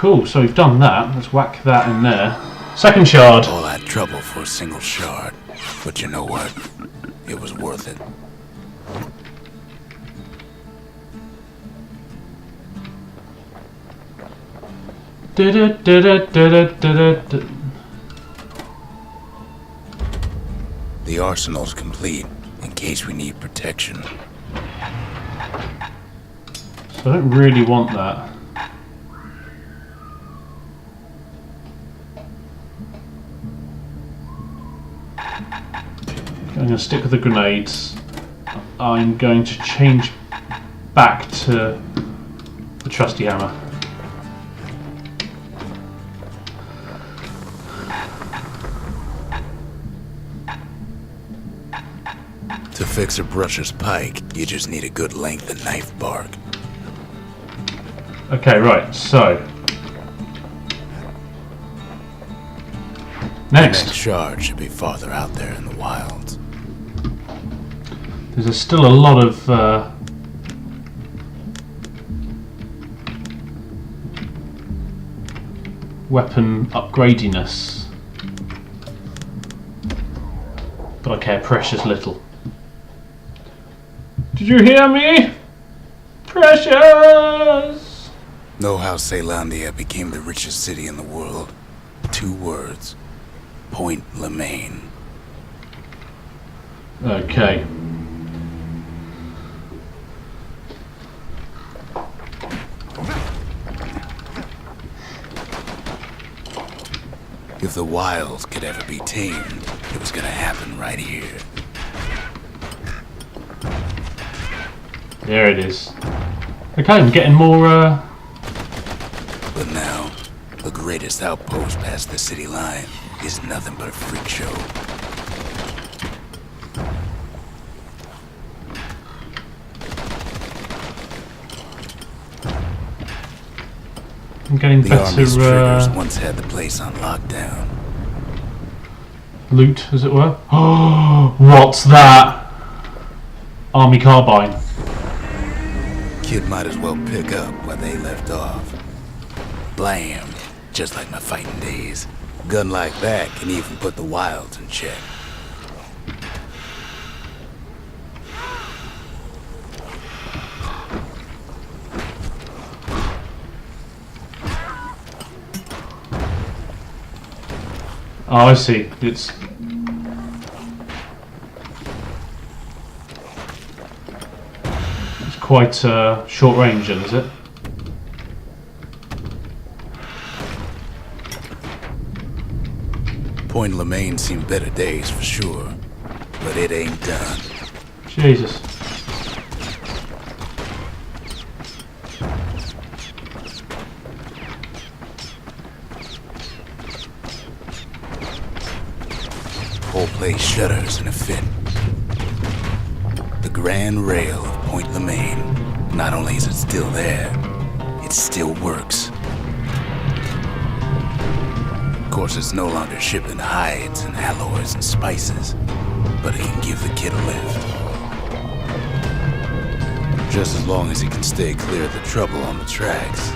Cool, so we've done that. Let's whack that in there. Second shard. All that trouble for a single shard. But you know what? It was worth it. The arsenal's complete, in case we need protection. So I don't really want that. I'm going to stick with the grenades. I'm going to change back to the trusty hammer. To fix a brusher's pike, you just need a good length of knife bark. Okay, right, so next. The next shard should be farther out there in the wilds. There's still a lot of weapon upgradiness, but I care precious little. Did you hear me? Precious! Know how Caelandia became the richest city in the world? 2 words. Point Lemaine. Okay. If the wilds could ever be tamed, it was gonna happen right here. There it is. Okay, I'm getting more But now, the greatest outpost past the city line is nothing but a freak show. I'm getting The army's triggers better once had the place on lockdown. loot, as it were. Oh, what's that? Army carbine. Kid might as well pick up where they left off. Blam! Just like my fighting days. Gun like that can even put the wilds in check. Oh, I see. It's quite short range, then, is it? Point Lemaine seen better days for sure, but it ain't done. Jesus. Whole place shudders in a fit. The grand rail of Point Lemaine, not only is it still there, it still works. Of course, it's no longer shipping hides and alloys and spices, but it can give the kid a lift. Just as long as he can stay clear of the trouble on the tracks.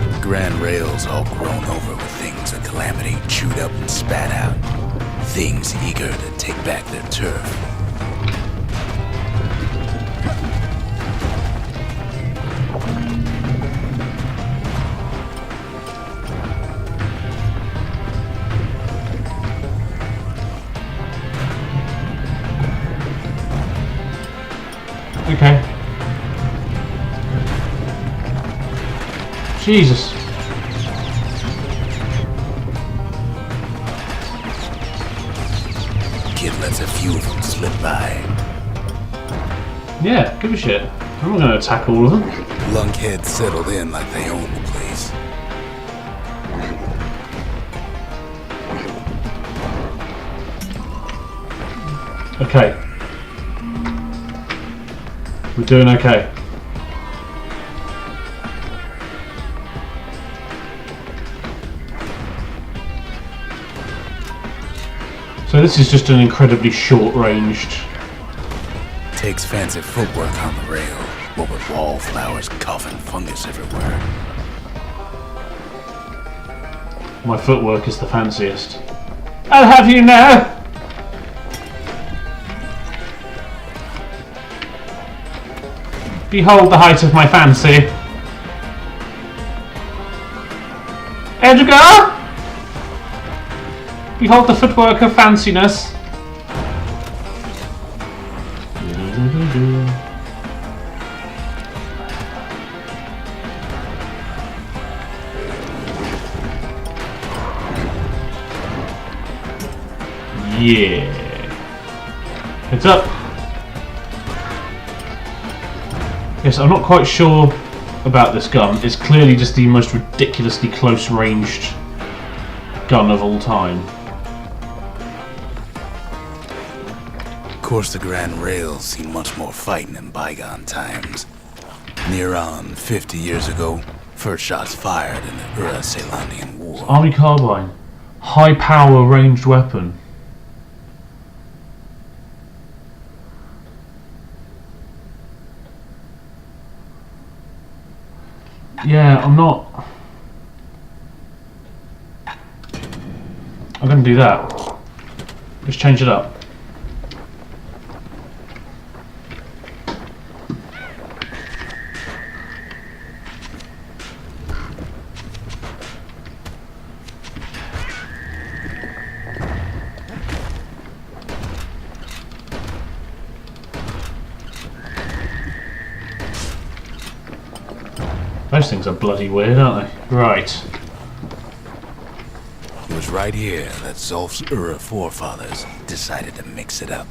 The grand rail's all grown over with things of calamity chewed up and spat out. Things eager to take back their turf. Okay. Jesus. Kid lets a few of them slip by. Yeah, give a shit. I'm not going to attack all of them. Lunkheads settled in like they own the place. Okay. We're doing okay. So this is just an incredibly short-ranged. Takes fancy footwork on the rail, what with wallflowers, coughing fungus everywhere. My footwork is the fanciest. I'll have you know! Behold the height of my fancy. Edgar! Behold the footwork of fanciness. Yeah. Heads up. Yes, I'm not quite sure about this gun. It's clearly just the most ridiculously close-ranged gun of all time. Of course, the Grand Rail's seen much more fighting in bygone times. Near on 50 years ago, first shots fired in the Ura-Ceylonian War. Army carbine. High-power ranged weapon. Yeah, I'm going to do that. Let's change it up. Those things are bloody weird, aren't they? Right. It was right here that Zulf's Ura forefathers decided to mix it up.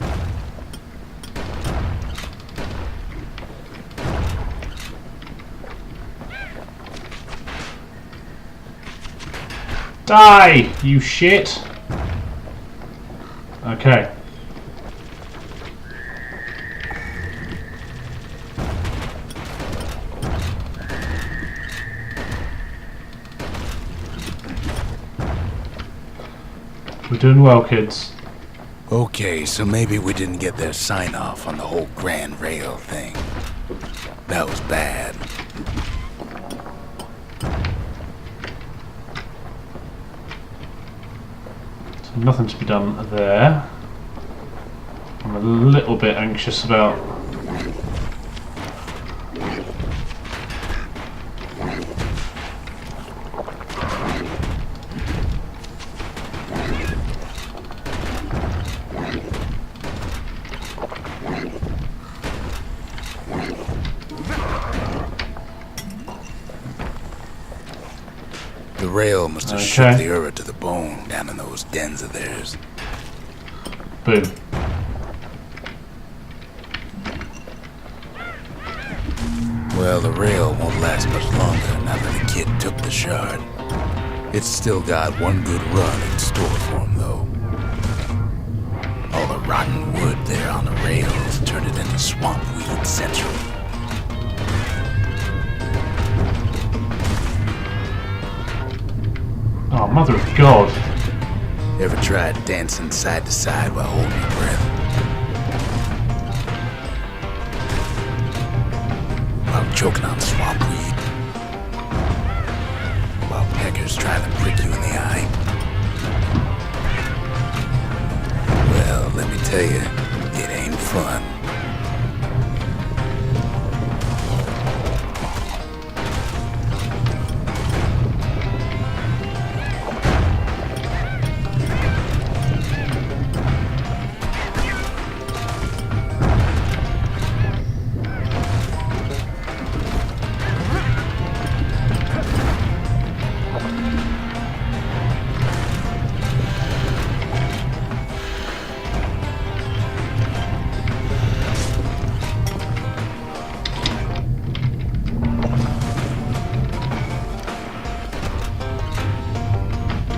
Die, you shit! Okay. We're doing well, kids. Okay, so maybe we didn't get their sign-off on the whole Grand Rail thing. That was bad. So nothing to be done there. I'm a little bit anxious about... The rail must have shook the Ura to the bone down in those dens of theirs. Boom. Well, the rail won't last much longer now that the kid took the shard. It's still got one good run in store for him, though. All the rotten wood there on the rails turned it into swamp weed central. Oh, mother of God. Ever tried dancing side to side while holding your breath? While choking on swamp weed? While peckers try to prick you in the eye? Well, let me tell you, it ain't fun.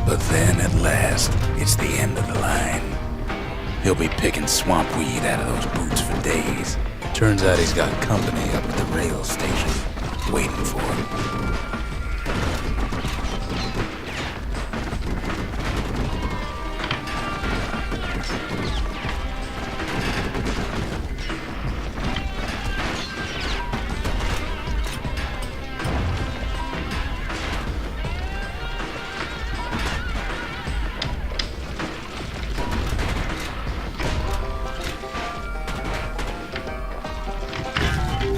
But then, at last, it's the end of the line. He'll be picking swamp weed out of those boots for days, Turns out he's got company up at the rail station, waiting for him.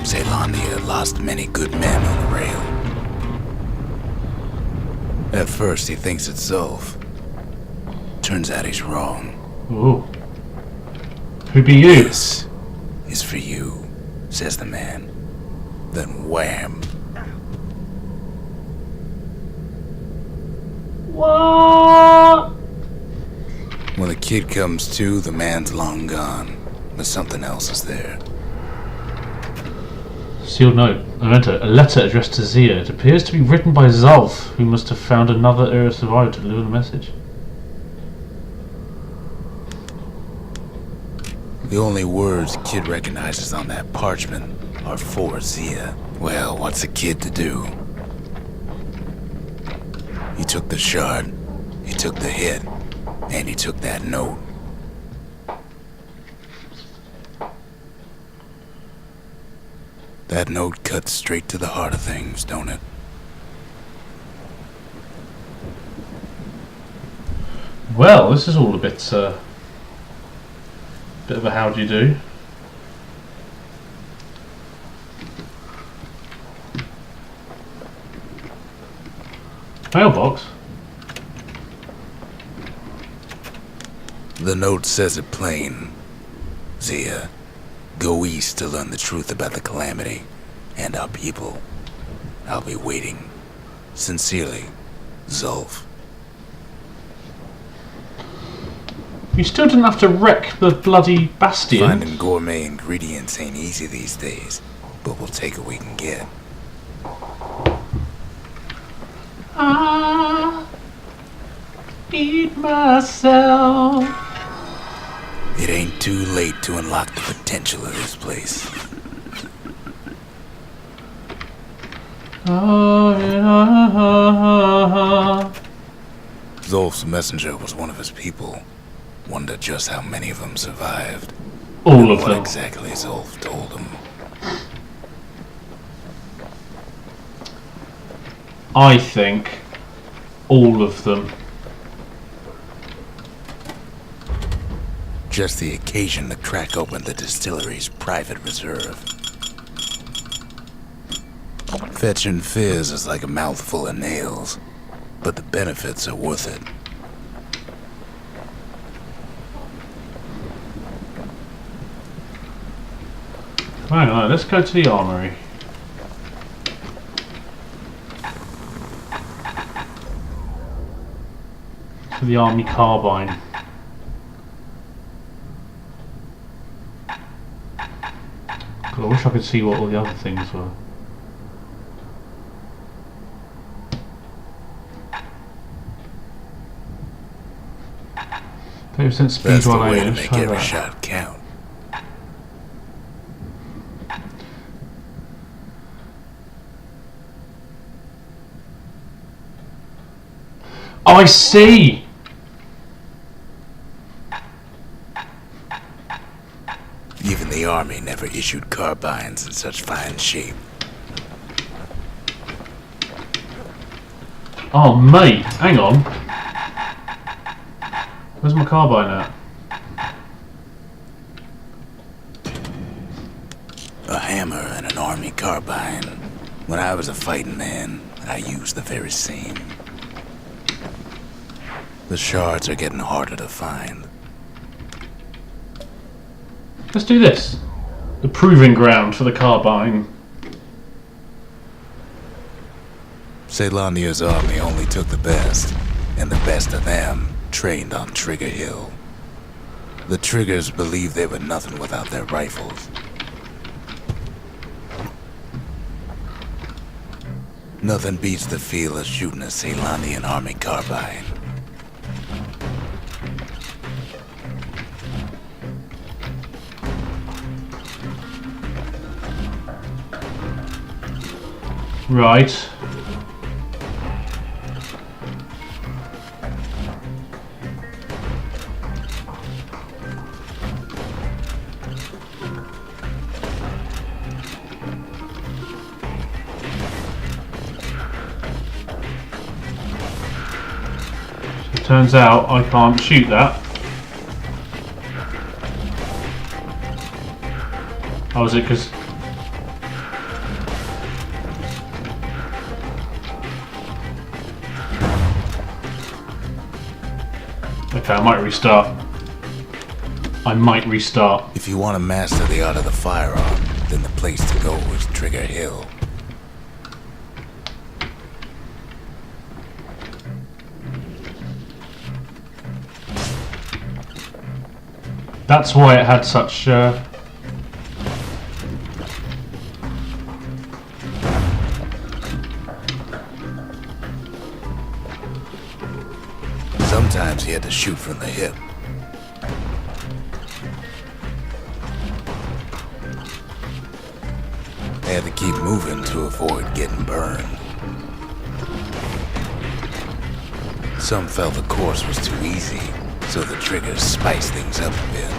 Zealandia lost many good men on the rail. At first he thinks it's Zulf. Turns out he's wrong. Ooh. Who be you? This is for you, says the man. Then wham. What? When the kid comes to, the man's long gone. But something else is there. Sealed note. Memento. A letter addressed to Zia. It appears to be written by Zulf, who must have found another area survivor to deliver the message. The only words Kid recognizes on that parchment are for Zia. Well, what's a kid to do? He took the shard, he took the hit, and he took that note. That note cuts straight to the heart of things, don't it? Well, this is all a bit of a how do you do. Mailbox? The note says it plain. Zia, go east to learn the truth about the calamity and our people. I'll be waiting. Sincerely, Zulf. You still didn't have to wreck the bloody Bastion. Finding gourmet ingredients ain't easy these days, but we'll take what we can get. I eat myself. It ain't too late to unlock the potential of this place. Zulf's messenger was one of his people. Wonder just how many of them survived. All of what them. Exactly Zulf told him. I think all of them. Just the occasion to crack open the distillery's private reserve. Fetching fizz is like a mouthful of nails, but the benefits are worth it. Hang on, let's go to the armory. To the army carbine. God, I wish I could see what all the other things were. Percent speed That's the while way I to make every shot count. Oh, I see! Even the army never issued carbines in such fine shape. Oh, mate, hang on. Where's my carbine at? A hammer and an army carbine. When I was a fighting man, I used the very same. The shards are getting harder to find. Let's do this. The proving ground for the carbine. Zealandia's army only took the best, and the best of them trained on Trigger Hill. The Triggers believed they were nothing without their rifles. Nothing beats the feel of shooting a Zealandian army carbine. Right. So it turns out I can't shoot that. Oh, is it because... Okay, I might restart. If you want to master the art of the firearm, then the place to go is Trigger Hill. That's why it had such... Sometimes he had to shoot from the hip. They had to keep moving to avoid getting burned. Some felt the course was too easy, so the triggers spiced things up a bit.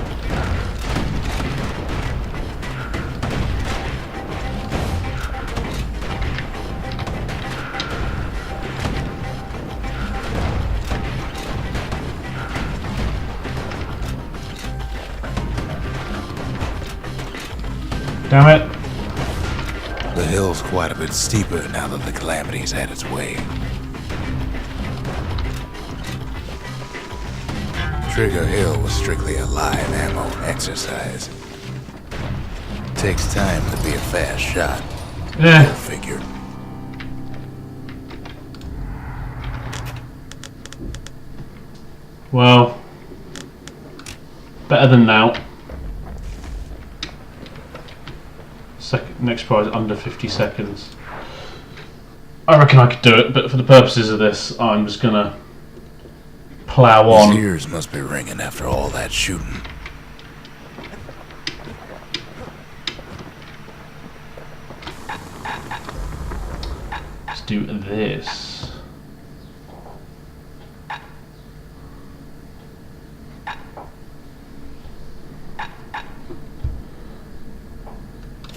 Damn it. The hill's quite a bit steeper now that the calamity's had its way. Trigger Hill was strictly a live ammo exercise. Takes time to be a fast shot. Yeah. Go figure. Well, better than now. Next prize under 50 seconds. I reckon I could do it, but for the purposes of this, I'm just gonna plow on. His ears must be ringing after all that shooting. Let's do this.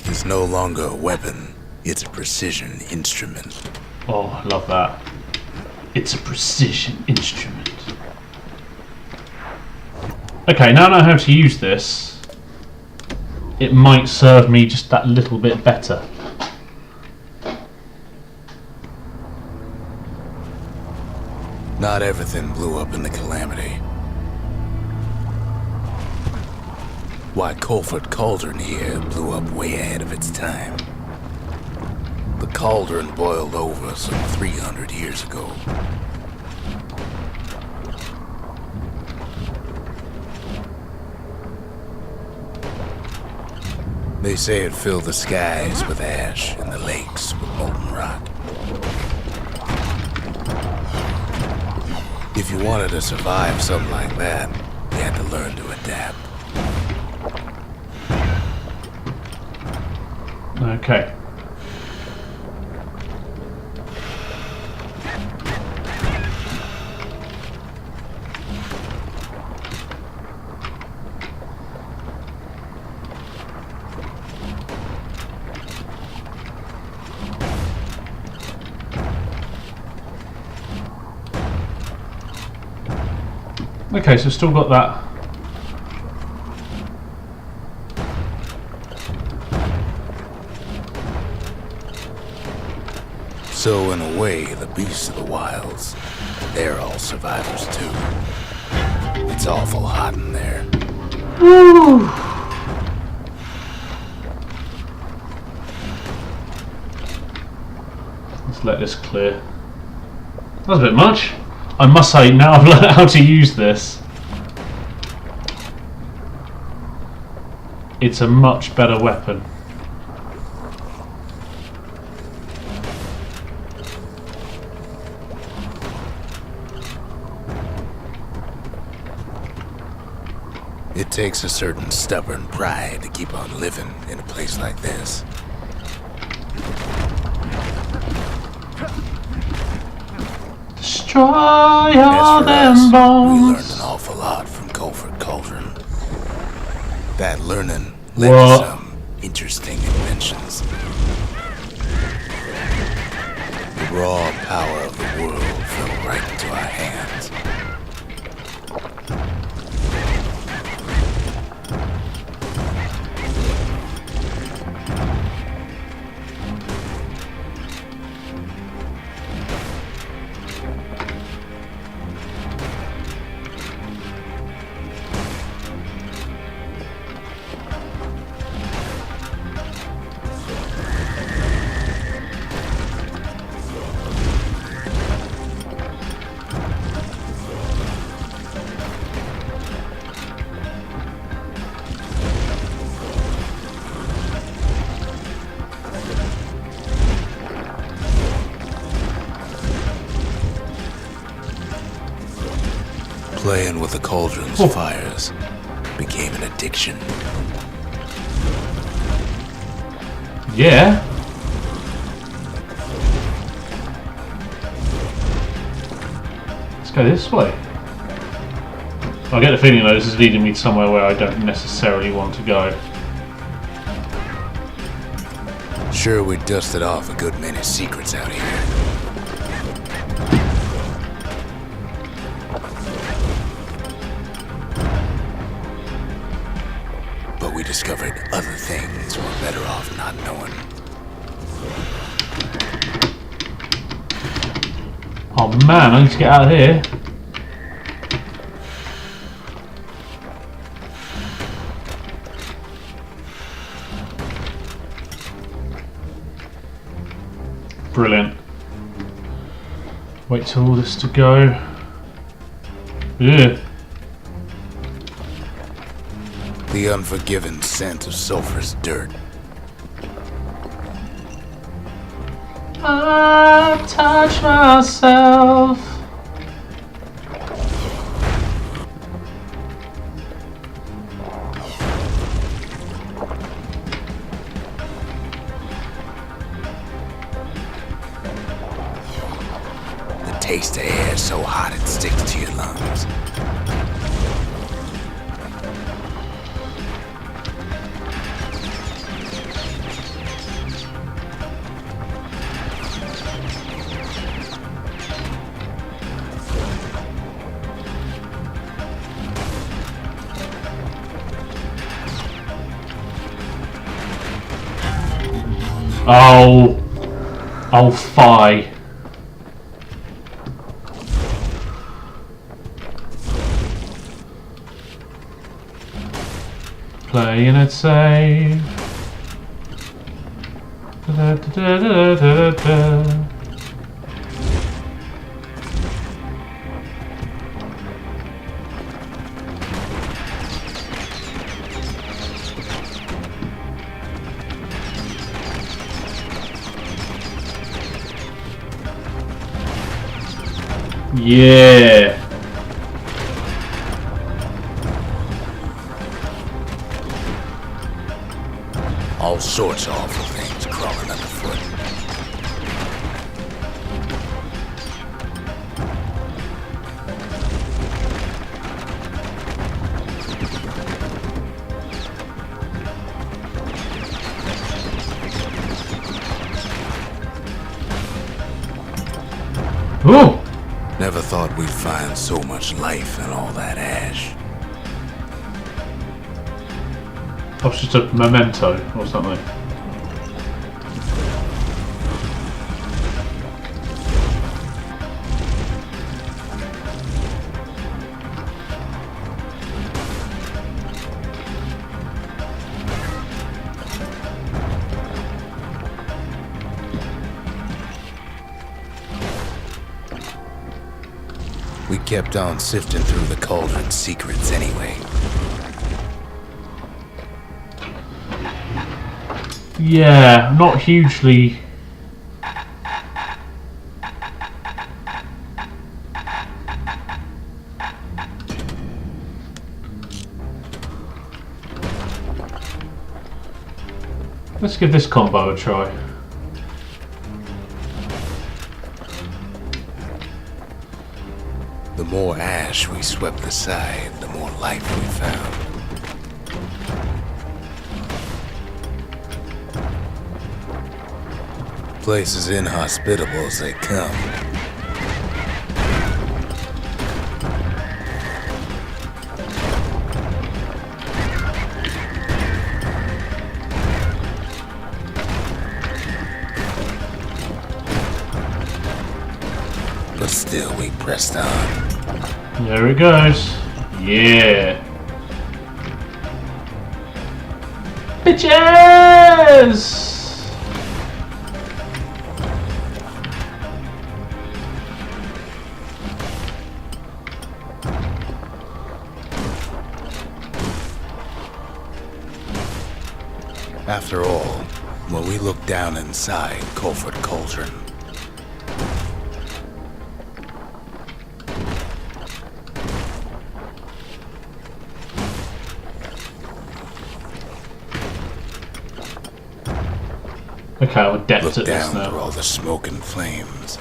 It's no longer a weapon, it's a precision instrument. Oh, I love that. It's a precision instrument. Okay, now I know how to use this. It might serve me just that little bit better. Not everything blew up in the calamity. Why, Colford Cauldron here blew up way ahead of its time. The cauldron boiled over some 300 years ago. They say it filled the skies with ash and the lakes with molten rock. If you wanted to survive something like that, you had to learn to adapt. Okay. Okay, so still got that. So in a way, the beasts of the wilds, they're all survivors too. It's awful hot in there. Woo. Let's let this clear. That was a bit much. I must say, now I've learned how to use this, it's a much better weapon. It takes a certain stubborn pride to keep on living in a place like this. Destroy all As for them us, we learned bones. an awful lot from Culford Cauldron. That learning led What? to some interesting inventions. The raw power of the world fell right into our hands. Playing with the cauldron's fires became an addiction. Yeah. Let's go this way. I get the feeling though this is leading me somewhere where I don't necessarily want to go. Sure, we dusted off a good many secrets out here. But we discovered other things we're better off not knowing. Oh man, I need to get out of here. Brilliant. Wait till all this to go. Yeah. The unforgiving scent of sulfurous dirt. I touch myself. The taste of air so hot it sticks to your lungs. Oh, fie. Playing it safe. Da, da, da, da, da, da. Yeah. All sorts of awful things crawling underfoot. Ooh. Never thought we'd find so much life in all that ash. That was just a memento or something. We kept on sifting through the cauldron's secrets anyway. Yeah, not hugely. Let's give this combo a try. more ash we swept aside, the more life we found. Place as inhospitable as they come. But still we pressed on. There it goes. Yeah. Bitches! After all, when we looked down inside Culford Cauldron, okay, we're depth looked at this down now. through all the smoke and flames.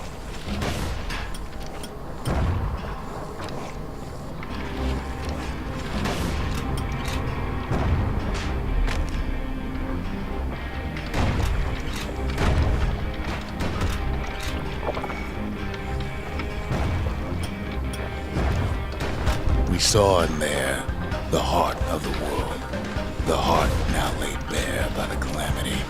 We saw in there the heart of the world, the heart now laid bare by the calamity.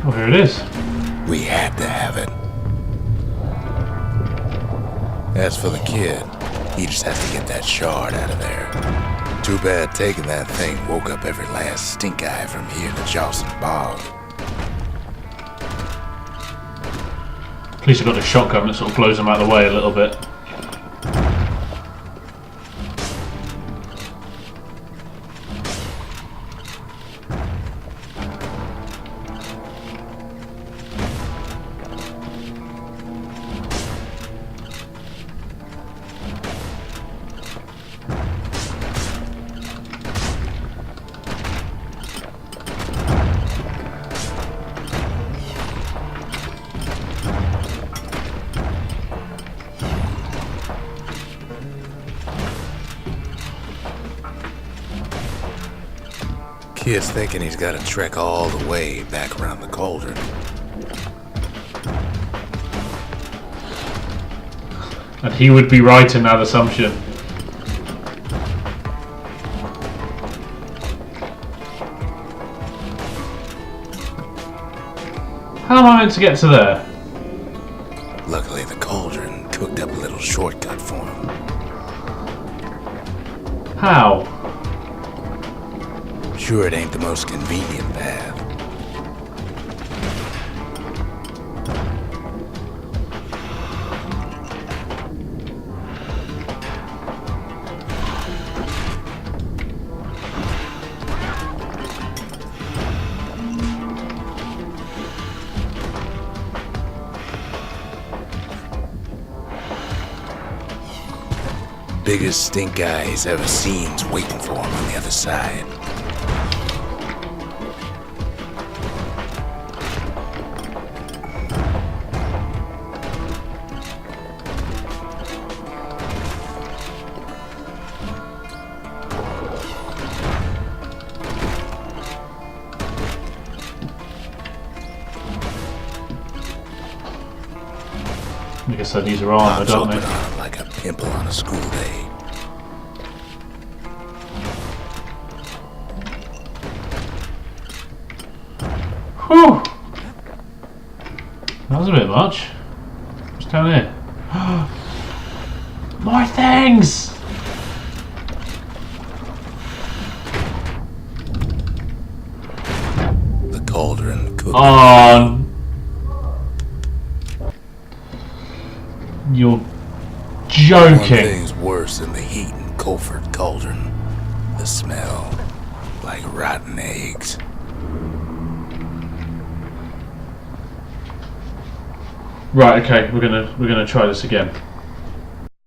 Oh, here it is. We had to have it. As for the kid, he just has to get that shard out of there. Too bad taking that thing woke up every last stink eye from here to Charleston Bog. At least I've got the shotgun that sort of blows them out of the way a little bit. Kid's thinking he's got to trek all the way back around the cauldron. And he would be right in that assumption. How am I meant to get to there? Luckily, the cauldron cooked up a little shortcut for him. How? Sure, it ain't the most convenient path. Biggest stink eye he's ever seen's waiting for him on the other side. I guess these are armor, Pops don't open they? on him like a pimple on a school day. Whew! That was a bit much. What's down here? More things! The cauldron cooked. Oh, you're One joking. thing's worse than the heat in Culford Cauldron. The smell. Like rotten eggs. Right, okay, we're gonna try this again.